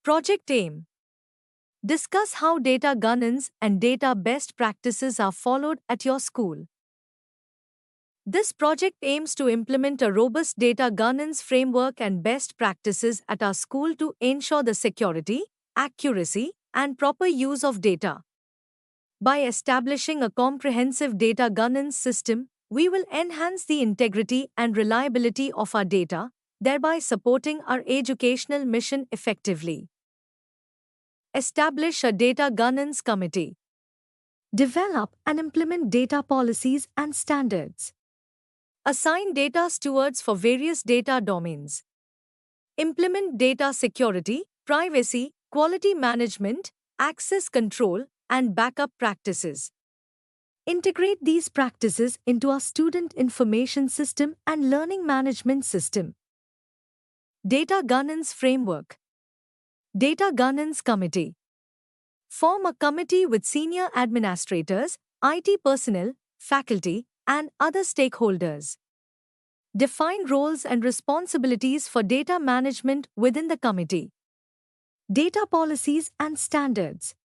Project AIM. Discuss how data governance and data best practices are followed at your school. This project aims to implement a robust data governance framework and best practices at our school to ensure the security, accuracy, and proper use of data. By establishing a comprehensive data governance system, we will enhance the integrity and reliability of our data, thereby supporting our educational mission effectively. Establish a data governance committee. Develop and implement data policies and standards. Assign data stewards for various data domains. Implement data security, privacy, quality management, access control, and backup practices. Integrate these practices into our student information system and learning management system. Data Governance Framework. Data Governance Committee. Form a committee with senior administrators, IT personnel, faculty, and other stakeholders. Define roles and responsibilities for data management within the committee. Data policies and standards.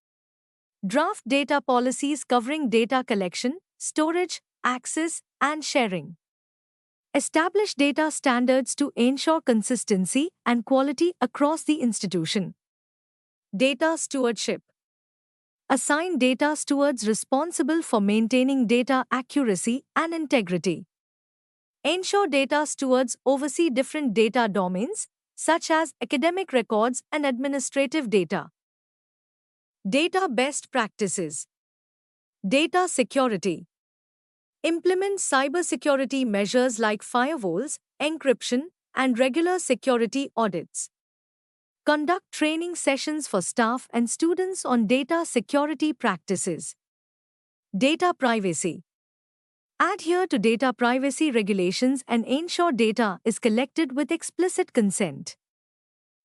Draft data policies covering data collection, storage, access, and sharing. Establish data standards to ensure consistency and quality across the institution. Data stewardship. Assign data stewards responsible for maintaining data accuracy and integrity. Ensure data stewards oversee different data domains, such as academic records and administrative data. Data best practices. Data security. Implement cybersecurity measures like firewalls, encryption, and regular security audits. Conduct training sessions for staff and students on data security practices. Data privacy. Adhere to data privacy regulations and ensure data is collected with explicit consent.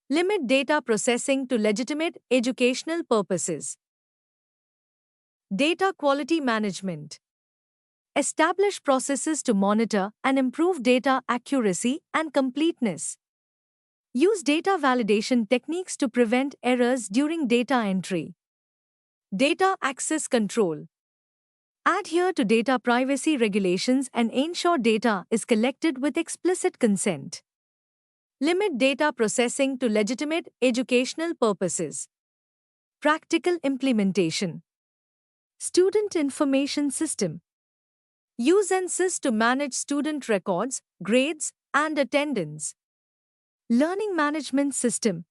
Limit data processing to legitimate educational purposes. Data quality management. Establish processes to monitor and improve data accuracy and completeness. Use data validation techniques to prevent errors during data entry. Data access control. Adhere to data privacy regulations and ensure data is collected with explicit consent. Limit data processing to legitimate educational purposes. Practical implementation. Student information system. Use NSYS to manage student records, grades, and attendance. Learning management system.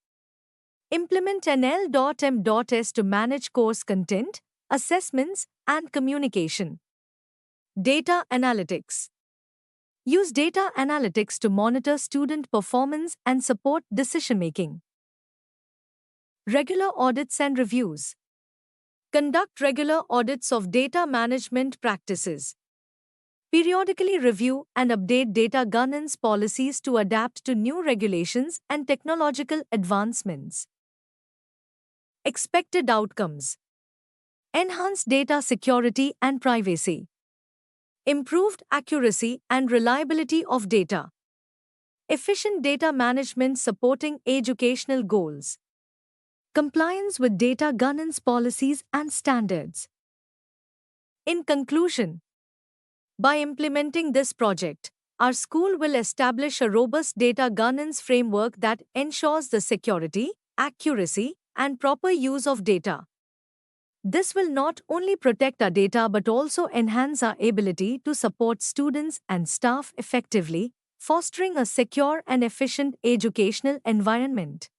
Implement an L.M.S to manage course content, assessments, and communication. Data analytics. Use data analytics to monitor student performance and support decision-making. Regular audits and reviews. Conduct regular audits of data management practices. Periodically review and update data governance policies to adapt to new regulations and technological advancements. Expected outcomes. Enhance data security and privacy. Improved accuracy and reliability of data. Efficient data management supporting educational goals. Compliance with data governance policies and standards. In conclusion, by implementing this project, our school will establish a robust data governance framework that ensures the security, accuracy, and proper use of data. This will not only protect our data but also enhance our ability to support students and staff effectively, fostering a secure and efficient educational environment.